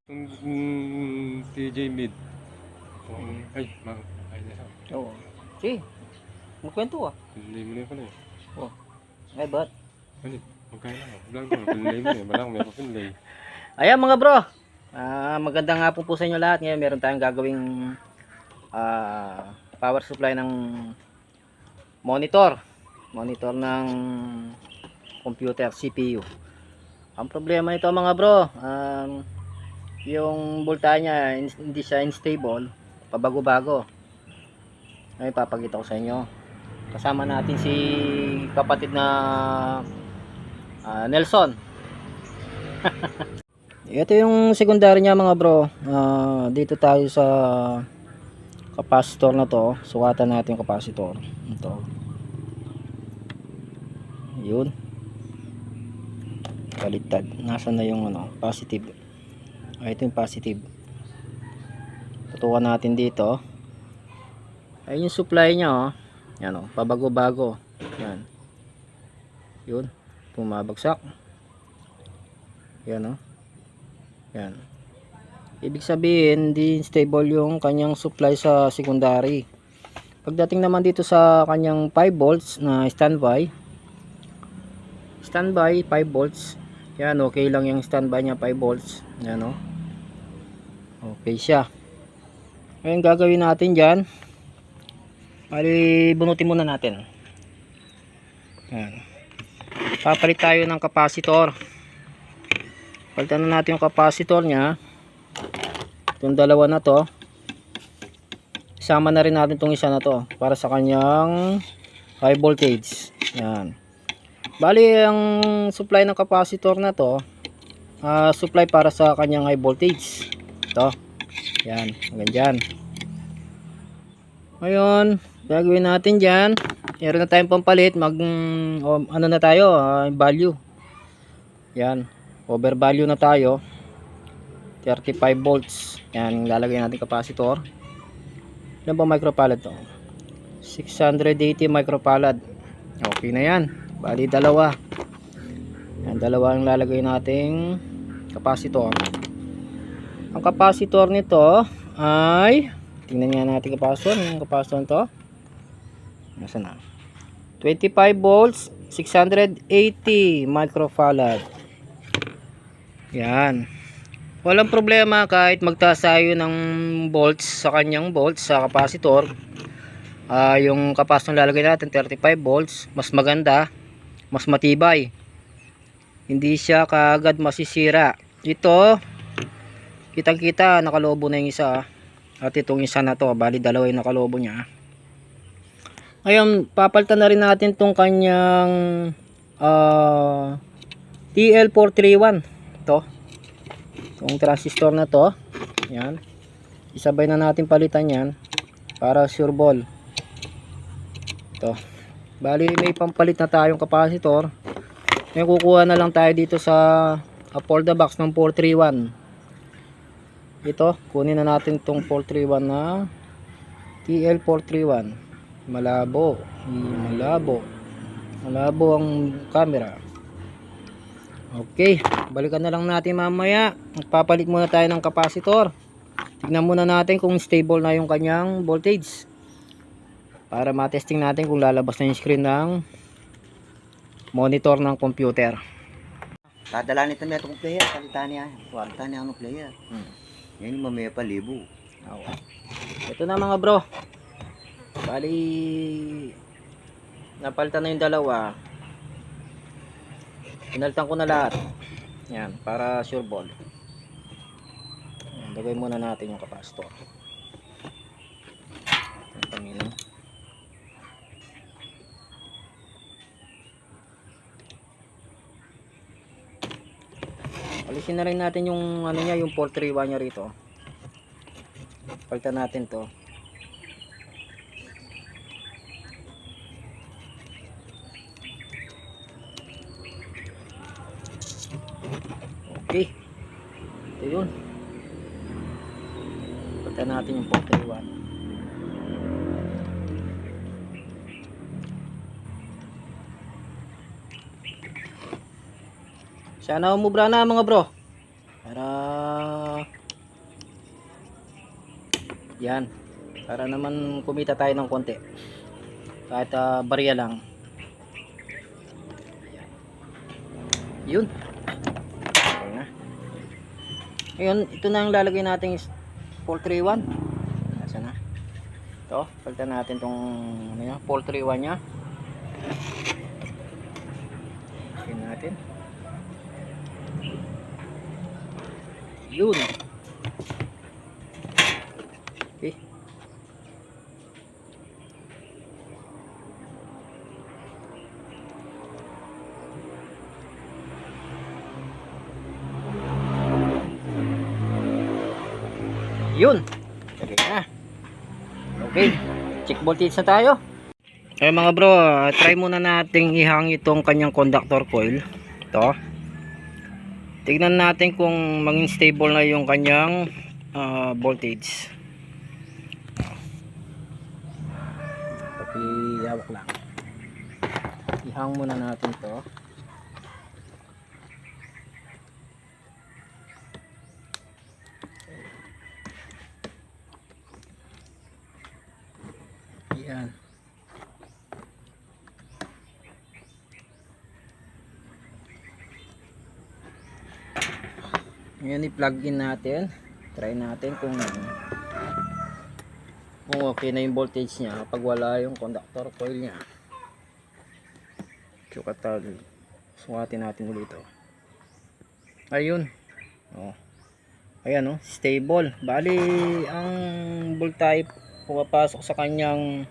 TJ Mid. Ay, ay na siya. Oo. Sige. Magkwento ka. Pinlay mo na yun pala eh. Oh. Ay, ba't? Ano? Magkaya na. Vlog mo. Pinlay mo eh. Malang may papinlay. Ayan mga bro. Magandang hapon po sa inyo lahat. Ngayon meron tayong gagawing power supply ng monitor. Monitor ng computer, CPU. Ang problema nito mga bro, yung voltahe niya hindi siya unstable, pabago-bago. Ngayon papakita ko sa inyo. Kasama natin si kapatid na Nelson. Ito yung secondary niya mga bro. Dito tayo sa capacitor na to. Suwatan natin yung capacitor. Ito. Yun. Baliktad. Nasaan na yung positive? Ito yung positive. Tutukan natin dito. Ayun yung supply niya Yan pabago-bago. Yan. Yun. Pumabagsak. Yan Yan. Ibig sabihin, hindi stable yung kanyang supply sa secondary. Pagdating naman dito sa kanyang 5 volts na standby 5 volts. Yan, okay lang yung standby niya 5 volts. Yan okay siya. Ngayon gagawin natin dyan, bunutin muna natin. Yan. Papalit tayo ng capacitor. Palitan na natin yung capacitor nya. Itong dalawa na to, isama na rin natin itong isa na to para sa kanyang high voltage. Yan. Bali ang supply ng capacitor na to, supply para sa kanyang high voltage. Ito. Yan, hanggang dyan. Ngayon gagawin natin dyan, meron na tayong pampalit. Ano na tayo, value. Yan, over value na tayo, 35 volts. Yan, lalagay natin capacitor. Ilan ba microfarad to? 680 microfarad. Okay na yan. Bali dalawa. Yan, dalawa ang lalagay nating capacitor. Ang capacitor nito ay, tingnan nga natin capacitor. Yung capacitor nito, nasaan na? 25 volts, 680 microfarad. Yan. Walang problema kahit magtaas tayo ng volts sa kanyang volts sa capacitor. Yung capacitor lalagay natin 35 volts, mas maganda, mas matibay. Hindi siya kaagad masisira. Ito, kitang-kita nakalobo na yung isa. At itong isa na to, bali dalawa yung nakalobo niya. Ngayon, papalitan na rin natin tong kanyang TL431. Ito. Itong transistor na to. Yan. Isabay na natin palitan yan para sure ball. Ito. Bali may pampalit na tayong capacitor. Ngayon kukuha na lang tayo dito sa for the box ng 431. Ito, kunin na natin itong 431 na TL431. Malabo ang camera. Okay, balikan na lang natin mamaya. Magpapalit muna tayo ng capacitor. Tignan muna natin kung stable na yung kanyang voltage, para matesting natin kung lalabas na yung screen ng monitor ng computer. Dadala nito may itong player, salita niya. Kwarta niya ang player. Yan yung mamaya pa libo. Ito na mga bro. Bali, napalitan na yung dalawa. Pinalitan ko na lahat. Yan, para sure ball. Lagay muna natin yung capacitor. Alisin na rin natin yung niya, yung 431 niya rito. Palitan natin to. Okay. Ito yun. Palitan natin yung 431. Sana umubra na mga bro. Para Yan. Para naman kumita tayo ng konti. Kahit barya lang. Ayan. Yun. Okay na. Ngayon, ito na ang lalagay natin is 431. Nasaan na? Ito, palitan natin tong ano yan, 431 nya. Tingnan natin. Yun. Okay. Yun. Okay na. Okay. Check voltage na tayo. Eh mga bro, try muna nating ihang itong kanyang conductor coil. Ito. Tignan natin kung maging stable na yung kanyang voltage. Pakihawak lang. Ihang muna natin to. Yan. Ngayon i-plug in natin. Try natin kung okay na yung voltage niya pag wala yung conductor coil niya. Sukatin natin ulit ito. Ayun. Oh. Ayan oh, stable. Bali ang voltage pumapasok sa kanyang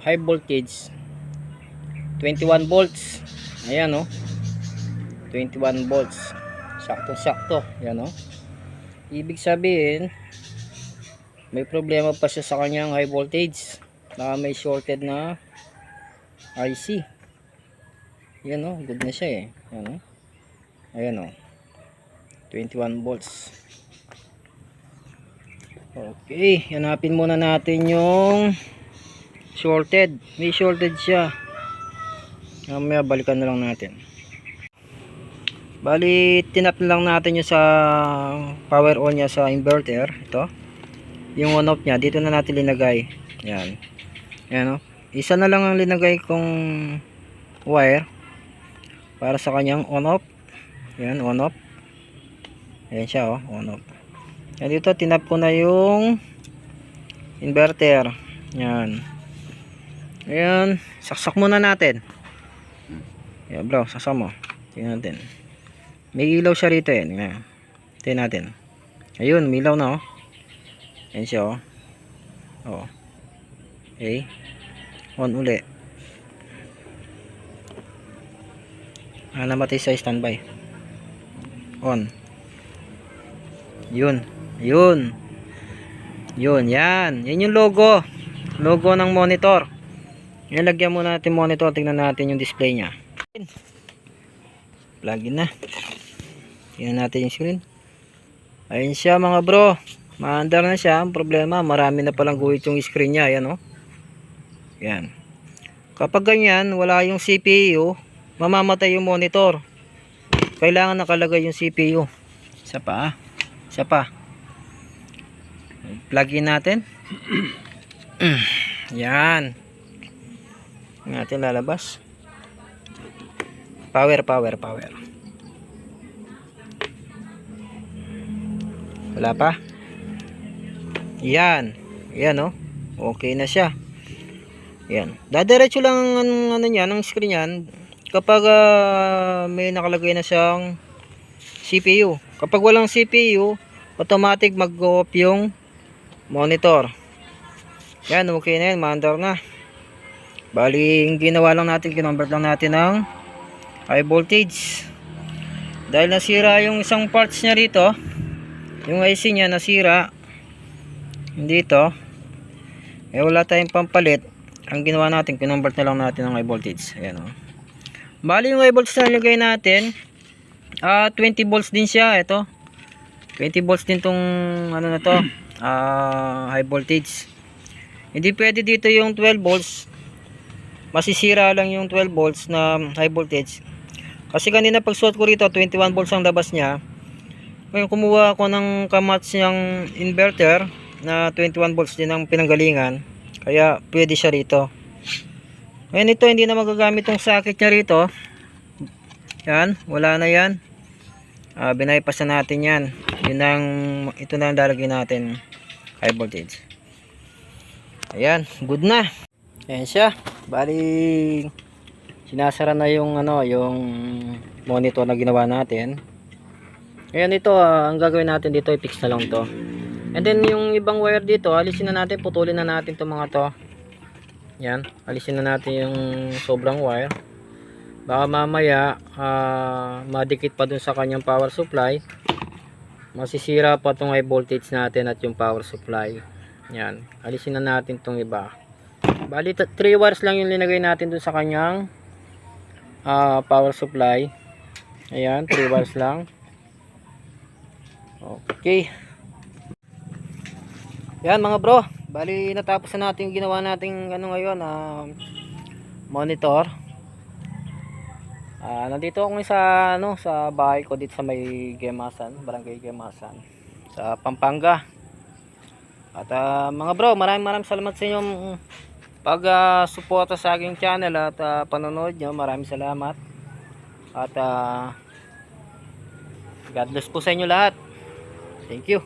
high voltage 21 volts. Ayan oh. 21 volts. Sakto-sakto. Yan oh. Ibig sabihin may problema pa siya sa kanyang high voltage. May shorted na IC. Yan oh, good na siya eh. Yan oh. Ayan oh. 21 volts. Okay, hanapin muna natin yung shorted. May shorted siya. Mamaya balikan na lang natin. Bali, tinap na lang natin yung sa power on niya sa inverter. Ito. Yung on off niya, dito na natin linagay. Yan. Yan o. Isa na lang ang linagay kong wire para sa kanyang on off. Yan, on off. Ayan siya o, on off. Yan dito, tinap ko na yung inverter. Yan. Ayan. Saksak muna natin. Yan bro, saksak mo. Tingnan natin. May ilaw siya rito yan. Tingnan natin. Ayun, may ilaw na oh. Ayan siya oh. Oh. Okay. On uli. Namatay sa standby. On. Yun. Yun. Yun, yan. Yan yung logo. Logo ng monitor. Yan, lagyan muna natin monitor. Tingnan natin yung display nya. Plug in na. Tingnan natin yung screen. Ayun siya mga bro. Maandar na siya. Ang problema, marami na palang guhit yung screen nya. Ayan o. Yan. Kapag ganyan, wala yung CPU, mamamatay yung monitor. Kailangan nakalagay yung CPU. Isa pa. Isa pa. Plug in natin. Yan. Natin lalabas. Power. Wala pa. Yan. Yan oh. Okay na siya. Yan. Dadiretso lang ang ano niyan, ang screen niyan kapag may nakalagay na siyang CPU. Kapag walang CPU, automatic mag-off yung monitor. Yan, okay na yan, maandar na. Bali, yung ginawa lang natin, kinonvert lang natin ng high voltage. Dahil nasira yung isang parts niya rito, yung IC niya nasira dito, eh wala tayong pampalit. Ang ginawa natin, kinonvert na lang natin ng high voltage. Ayan o. Bali, yung high voltage na nilagay natin, 20 volts din siya. Ito 20 volts din tong ano na to, high voltage. Hindi pwede dito yung 12 volts. Masisira lang yung 12 volts na high voltage. Kasi kanina pag suot ko rito 21 volts ang labas niya. Ngayon kumuha ako ng kamats yung inverter na 21 volts din ang pinanggalingan. Kaya pwede siya rito. Ngayon ito hindi na magagamit tong socket niya rito. Yan, wala na yan. Binaypas na natin yan. Ito na ang lalagyan natin. High voltage. Ayan, good na. Ayan siya. Bali sinasara na yung yung monitor na ginawa natin. Ayan ito, ang gagawin natin dito i-fix na lang to. And then yung ibang wire dito, alisin na natin, putulin na natin itong mga to. Yan, alisin na natin yung sobrang wire. Baka mamaya madikit pa dun sa kanyang power supply. Masisira pa itong high voltage natin at yung power supply. Yan, alisin na natin itong iba. Bali 3 wires lang yung linagay natin dun sa kanyang power supply. Ayan, 3 wires lang. Okay. Yan mga bro, bali natapos na natin yung ginawa nating ngayon, monitor. Nandito ako sa sa bahay ko dito sa may Gemasan, Barangay Gemasan sa Pampanga. At mga bro, maraming salamat sa inyong pag-suporta sa aking channel at panonood nyo. Maraming salamat. At God bless po sa inyo lahat. Thank you.